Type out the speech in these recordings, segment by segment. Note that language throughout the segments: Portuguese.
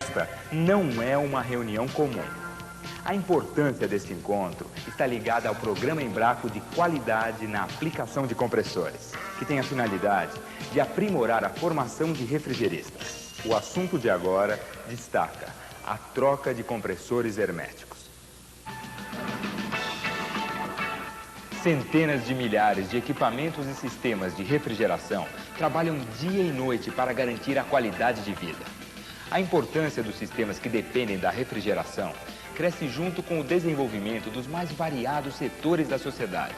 Esta não é uma reunião comum. A importância deste encontro está ligada ao programa Embraco de qualidade na aplicação de compressores, que tem a finalidade de aprimorar a formação de refrigeristas. O assunto de agora destaca a troca de compressores herméticos. Centenas de milhares de equipamentos e sistemas de refrigeração trabalham dia e noite para garantir a qualidade de vida. A importância dos sistemas que dependem da refrigeração cresce junto com o desenvolvimento dos mais variados setores da sociedade.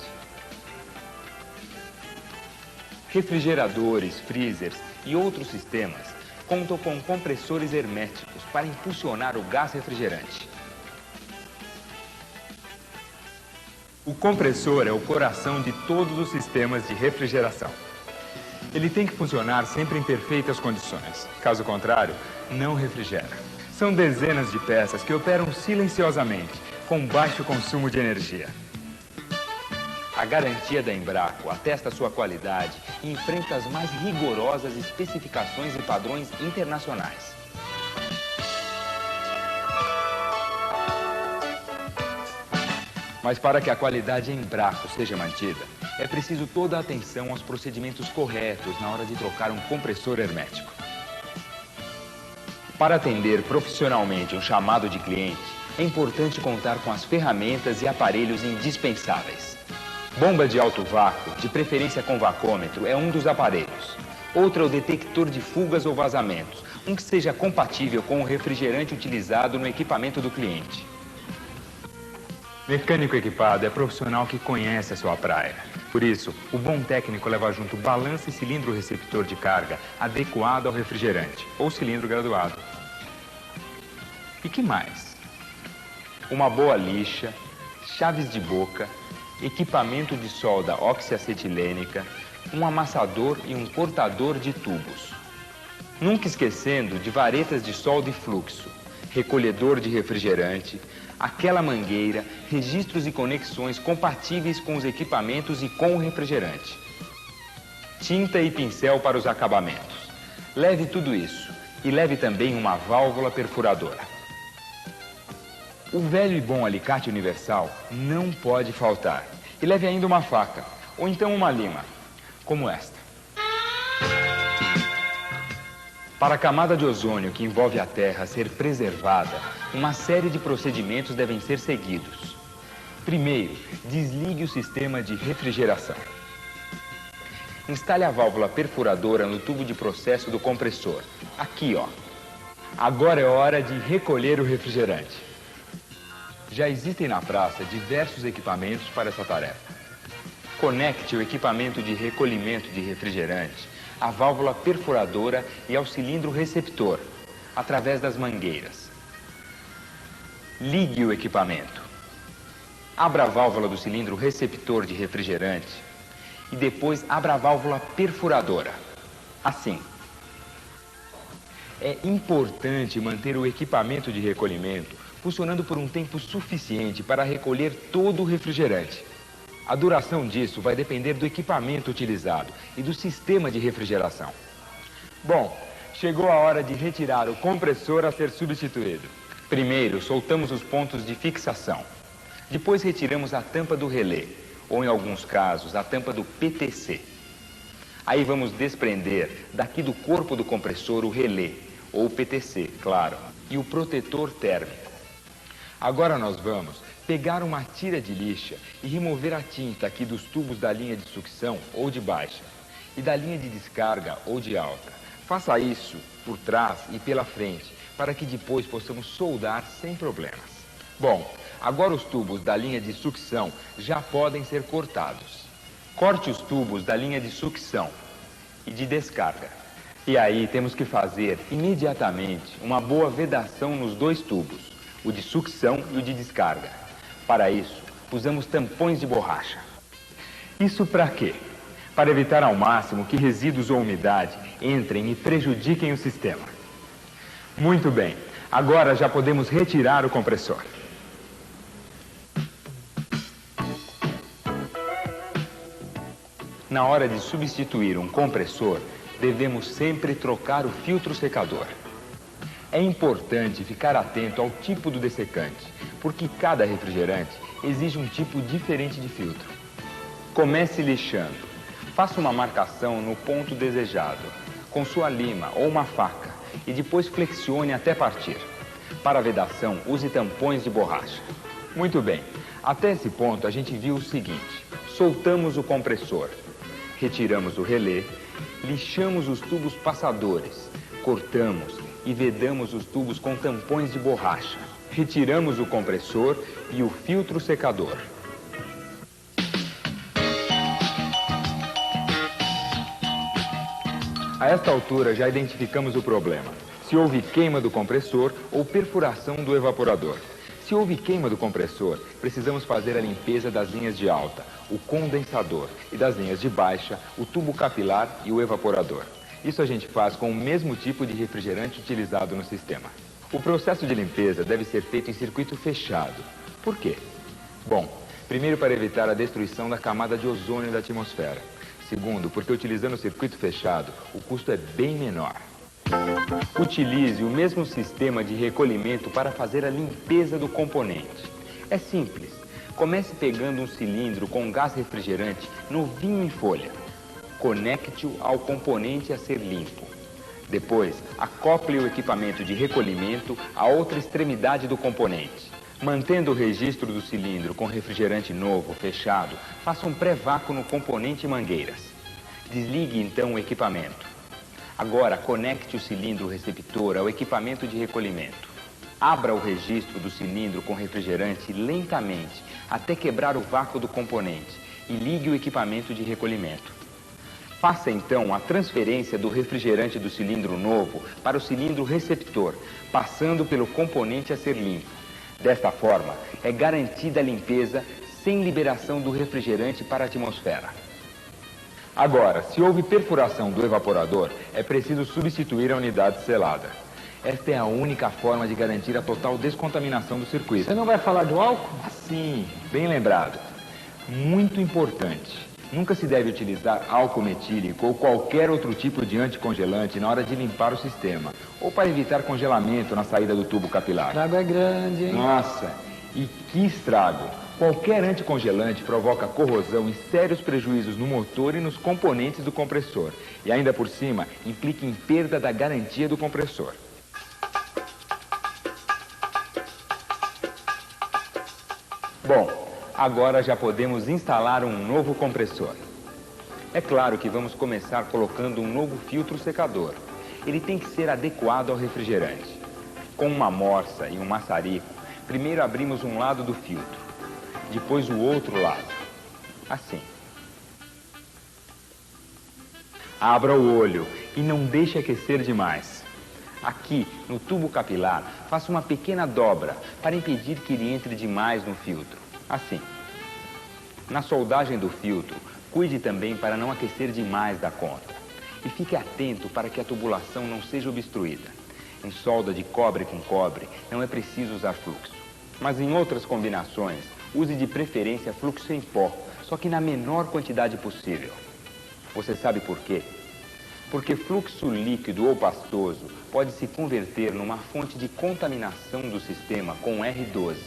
Refrigeradores, freezers e outros sistemas contam com compressores herméticos para impulsionar o gás refrigerante. O compressor é o coração de todos os sistemas de refrigeração. Ele tem que funcionar sempre em perfeitas condições. Caso contrário, não refrigera. São dezenas de peças que operam silenciosamente, com baixo consumo de energia. A garantia da Embraco atesta sua qualidade e enfrenta as mais rigorosas especificações e padrões internacionais. Mas para que a qualidade Embraco seja mantida, é preciso toda a atenção aos procedimentos corretos na hora de trocar um compressor hermético. Para atender profissionalmente um chamado de cliente, é importante contar com as ferramentas e aparelhos indispensáveis. Bomba de alto vácuo, de preferência com vacômetro, é um dos aparelhos. Outro é o detector de fugas ou vazamentos, um que seja compatível com o refrigerante utilizado no equipamento do cliente. Mecânico equipado é profissional que conhece a sua praia. Por isso, o bom técnico leva junto balança e cilindro receptor de carga adequado ao refrigerante, ou cilindro graduado. E que mais? Uma boa lixa, chaves de boca, equipamento de solda oxiacetilênica, um amassador e um cortador de tubos. Nunca esquecendo de varetas de solda e fluxo, recolhedor de refrigerante, aquela mangueira, registros e conexões compatíveis com os equipamentos e com o refrigerante. Tinta e pincel para os acabamentos. Leve tudo isso e leve também uma válvula perfuradora. O velho e bom alicate universal não pode faltar. E leve ainda uma faca, ou então uma lima, como esta. Para a camada de ozônio que envolve a Terra ser preservada, uma série de procedimentos devem ser seguidos. Primeiro, desligue o sistema de refrigeração. Instale a válvula perfuradora no tubo de processo do compressor. Aqui, ó. Agora é hora de recolher o refrigerante. Já existem na praça diversos equipamentos para essa tarefa. Conecte o equipamento de recolhimento de refrigerante à válvula perfuradora e ao cilindro receptor, através das mangueiras. Ligue o equipamento. Abra a válvula do cilindro receptor de refrigerante e depois abra a válvula perfuradora. Assim. É importante manter o equipamento de recolhimento funcionando por um tempo suficiente para recolher todo o refrigerante. A duração disso vai depender do equipamento utilizado e do sistema de refrigeração. Bom, chegou a hora de retirar o compressor a ser substituído. Primeiro, soltamos os pontos de fixação. Depois retiramos a tampa do relé, ou em alguns casos, a tampa do PTC. Aí vamos desprender daqui do corpo do compressor o relé, ou o PTC, claro, e o protetor térmico. Agora nós vamos pegar uma tira de lixa e remover a tinta aqui dos tubos da linha de sucção ou de baixa e da linha de descarga ou de alta. Faça isso por trás e pela frente para que depois possamos soldar sem problemas. Bom, agora os tubos da linha de sucção já podem ser cortados. Corte os tubos da linha de sucção e de descarga. E aí temos que fazer imediatamente uma boa vedação nos dois tubos, o de sucção e o de descarga. Para isso, usamos tampões de borracha. Isso para quê? Para evitar ao máximo que resíduos ou umidade entrem e prejudiquem o sistema. Muito bem, agora já podemos retirar o compressor. Na hora de substituir um compressor, devemos sempre trocar o filtro secador. É importante ficar atento ao tipo do dessecante, porque cada refrigerante exige um tipo diferente de filtro. Comece lixando. Faça uma marcação no ponto desejado, com sua lima ou uma faca, e depois flexione até partir. Para a vedação, use tampões de borracha. Muito bem, até esse ponto a gente viu o seguinte: soltamos o compressor, retiramos o relé, lixamos os tubos passadores, cortamos e vedamos os tubos com tampões de borracha, retiramos o compressor e o filtro secador. A esta altura já identificamos o problema: se houve queima do compressor ou perfuração do evaporador. Se houve queima do compressor, precisamos fazer a limpeza das linhas de alta, o condensador, e das linhas de baixa, o tubo capilar e o evaporador. Isso a gente faz com o mesmo tipo de refrigerante utilizado no sistema. O processo de limpeza deve ser feito em circuito fechado. Por quê? Bom, primeiro, para evitar a destruição da camada de ozônio da atmosfera. Segundo, porque utilizando o circuito fechado, o custo é bem menor. Utilize o mesmo sistema de recolhimento para fazer a limpeza do componente. É simples. Comece pegando um cilindro com gás refrigerante novinho em folha. Conecte-o ao componente a ser limpo. Depois, acople o equipamento de recolhimento à outra extremidade do componente. Mantendo o registro do cilindro com refrigerante novo, fechado, faça um pré-vácuo no componente e mangueiras. Desligue então o equipamento. Agora, conecte o cilindro receptor ao equipamento de recolhimento. Abra o registro do cilindro com refrigerante lentamente até quebrar o vácuo do componente e ligue o equipamento de recolhimento. Faça então a transferência do refrigerante do cilindro novo para o cilindro receptor, passando pelo componente a ser limpo. Desta forma, é garantida a limpeza sem liberação do refrigerante para a atmosfera. Agora, se houve perfuração do evaporador, é preciso substituir a unidade selada. Esta é a única forma de garantir a total descontaminação do circuito. Você não vai falar do álcool? Sim, bem lembrado. Muito importante. Nunca se deve utilizar álcool metílico ou qualquer outro tipo de anticongelante na hora de limpar o sistema, ou para evitar congelamento na saída do tubo capilar. O estrago é grande, hein? Nossa, e que estrago! Qualquer anticongelante provoca corrosão e sérios prejuízos no motor e nos componentes do compressor. E ainda por cima, implica em perda da garantia do compressor. Bom, agora já podemos instalar um novo compressor. É claro que vamos começar colocando um novo filtro secador. Ele tem que ser adequado ao refrigerante. Com uma morsa e um maçarico, primeiro abrimos um lado do filtro, depois o outro lado. Assim. Abra o olho e não deixe aquecer demais. Aqui, no tubo capilar, faça uma pequena dobra para impedir que ele entre demais no filtro. Assim. Na soldagem do filtro, cuide também para não aquecer demais da conta. E fique atento para que a tubulação não seja obstruída. Em solda de cobre com cobre, não é preciso usar fluxo. Mas em outras combinações, use de preferência fluxo em pó, só que na menor quantidade possível. Você sabe por quê? Porque fluxo líquido ou pastoso pode se converter numa fonte de contaminação do sistema com R12.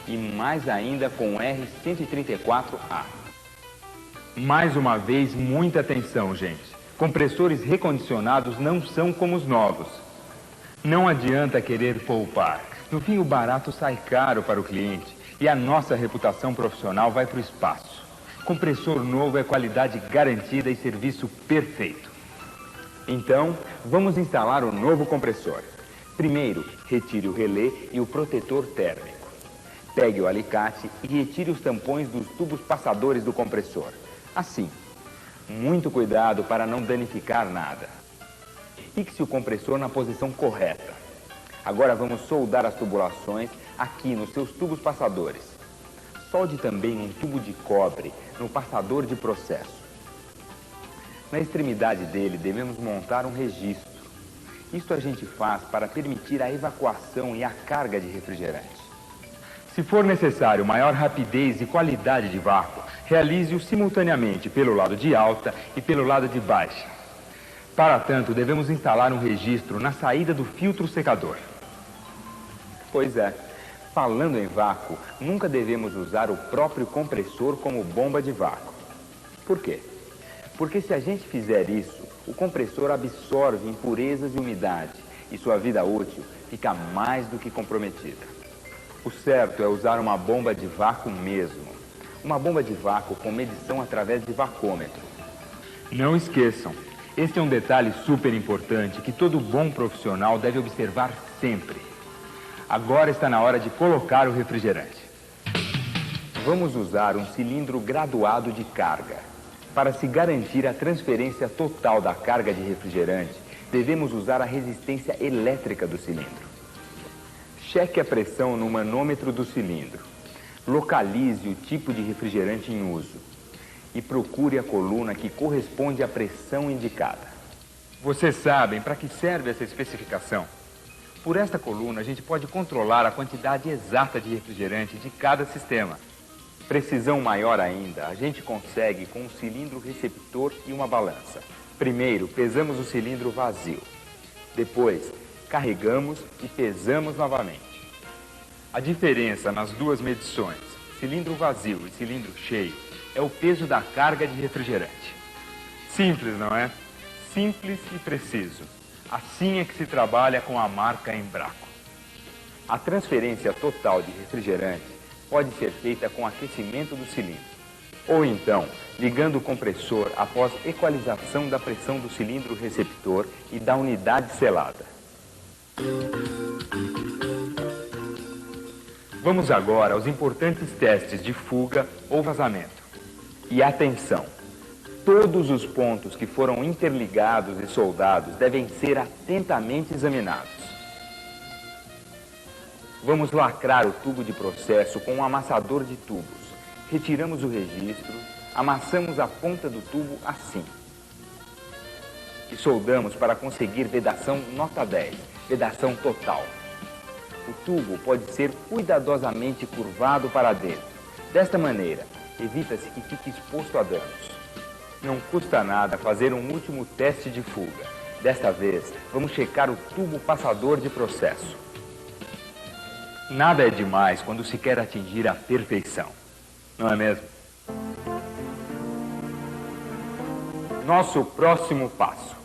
E mais ainda com R134A. Mais uma vez, muita atenção, gente. Compressores recondicionados não são como os novos. Não adianta querer poupar. No fim, o barato sai caro para o cliente e a nossa reputação profissional vai para o espaço. Compressor novo é qualidade garantida e serviço perfeito. Então, vamos instalar o novo compressor. Primeiro, retire o relé e o protetor térmico. Pegue o alicate e retire os tampões dos tubos passadores do compressor. Assim. Muito cuidado para não danificar nada. Fixe o compressor na posição correta. Agora vamos soldar as tubulações aqui nos seus tubos passadores. Solde também um tubo de cobre no passador de processo. Na extremidade dele devemos montar um registro. Isto a gente faz para permitir a evacuação e a carga de refrigerante. Se for necessário maior rapidez e qualidade de vácuo, realize-o simultaneamente pelo lado de alta e pelo lado de baixa. Para tanto, devemos instalar um registro na saída do filtro secador. Pois é. Falando em vácuo, nunca devemos usar o próprio compressor como bomba de vácuo. Por quê? Porque se a gente fizer isso, o compressor absorve impurezas e umidade e sua vida útil fica mais do que comprometida. O certo é usar uma bomba de vácuo mesmo. Uma bomba de vácuo com medição através de vacômetro. Não esqueçam, este é um detalhe super importante que todo bom profissional deve observar sempre. Agora está na hora de colocar o refrigerante. Vamos usar um cilindro graduado de carga. Para se garantir a transferência total da carga de refrigerante, devemos usar a resistência elétrica do cilindro. Cheque a pressão no manômetro do cilindro. Localize o tipo de refrigerante em uso e procure a coluna que corresponde à pressão indicada. Vocês sabem para que serve essa especificação? Por esta coluna, a gente pode controlar a quantidade exata de refrigerante de cada sistema. Precisão maior ainda, a gente consegue com um cilindro receptor e uma balança. Primeiro, pesamos o cilindro vazio. Depois, carregamos e pesamos novamente. A diferença nas duas medições, cilindro vazio e cilindro cheio, é o peso da carga de refrigerante. Simples, não é? Simples e preciso. Assim é que se trabalha com a marca Embraco. A transferência total de refrigerante pode ser feita com aquecimento do cilindro, ou então ligando o compressor após equalização da pressão do cilindro receptor e da unidade selada. Vamos agora aos importantes testes de fuga ou vazamento. E atenção! Todos os pontos que foram interligados e soldados devem ser atentamente examinados. Vamos lacrar o tubo de processo com um amassador de tubos. Retiramos o registro, amassamos a ponta do tubo assim. E soldamos para conseguir vedação nota 10, vedação total. O tubo pode ser cuidadosamente curvado para dentro. Desta maneira, evita-se que fique exposto a danos. Não custa nada fazer um último teste de fuga. Desta vez, vamos checar o tubo passador de processo. Nada é demais quando se quer atingir a perfeição, não é mesmo? Nosso próximo passo,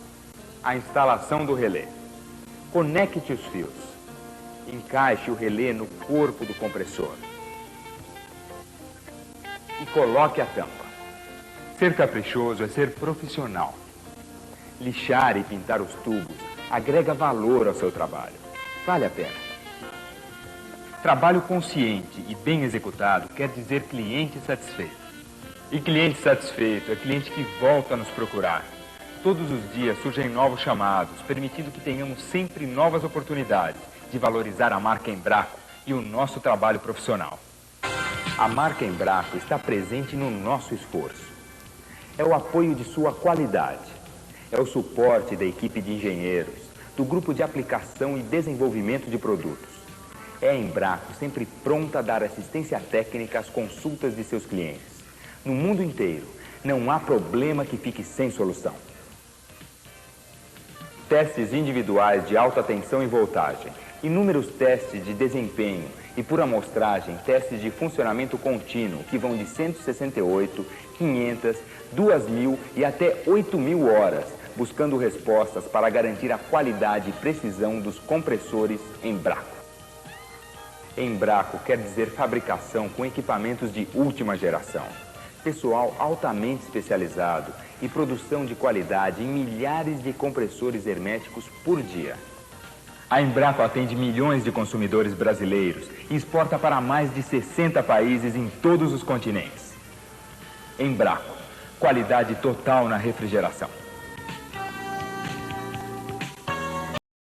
a instalação do relé. Conecte os fios. Encaixe o relé no corpo do compressor. E coloque a tampa. Ser caprichoso é ser profissional. Lixar e pintar os tubos agrega valor ao seu trabalho. Vale a pena. Trabalho consciente e bem executado quer dizer cliente satisfeito. E cliente satisfeito é cliente que volta a nos procurar. Todos os dias surgem novos chamados, permitindo que tenhamos sempre novas oportunidades de valorizar a marca Embraco e o nosso trabalho profissional. A marca Embraco está presente no nosso esforço. É o apoio de sua qualidade. É o suporte da equipe de engenheiros, do grupo de aplicação e desenvolvimento de produtos. É a Embraco sempre pronta a dar assistência técnica às consultas de seus clientes. No mundo inteiro, não há problema que fique sem solução. Testes individuais de alta tensão e voltagem, inúmeros testes de desempenho e, por amostragem, testes de funcionamento contínuo que vão de 168, 500, 2.000 e até 8.000 horas, buscando respostas para garantir a qualidade e precisão dos compressores Embraco. Embraco quer dizer fabricação com equipamentos de última geração, pessoal altamente especializado e produção de qualidade em milhares de compressores herméticos por dia. A Embraco atende milhões de consumidores brasileiros e exporta para mais de 60 países em todos os continentes. Embraco, qualidade total na refrigeração.